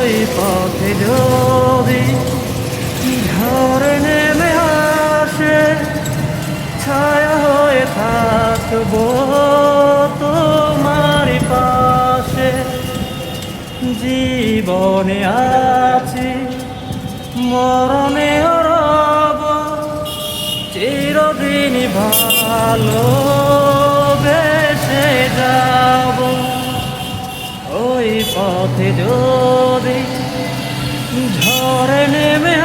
ওই পথে যদি ঝড় নেমে আসে, ছায়া হয়ে থাকবো তোমার পাশে। জীবনে আছি, মরণে রব, চিরদিন ভালো বেসে যাব। ওই পথে যদি ঝড় নেমে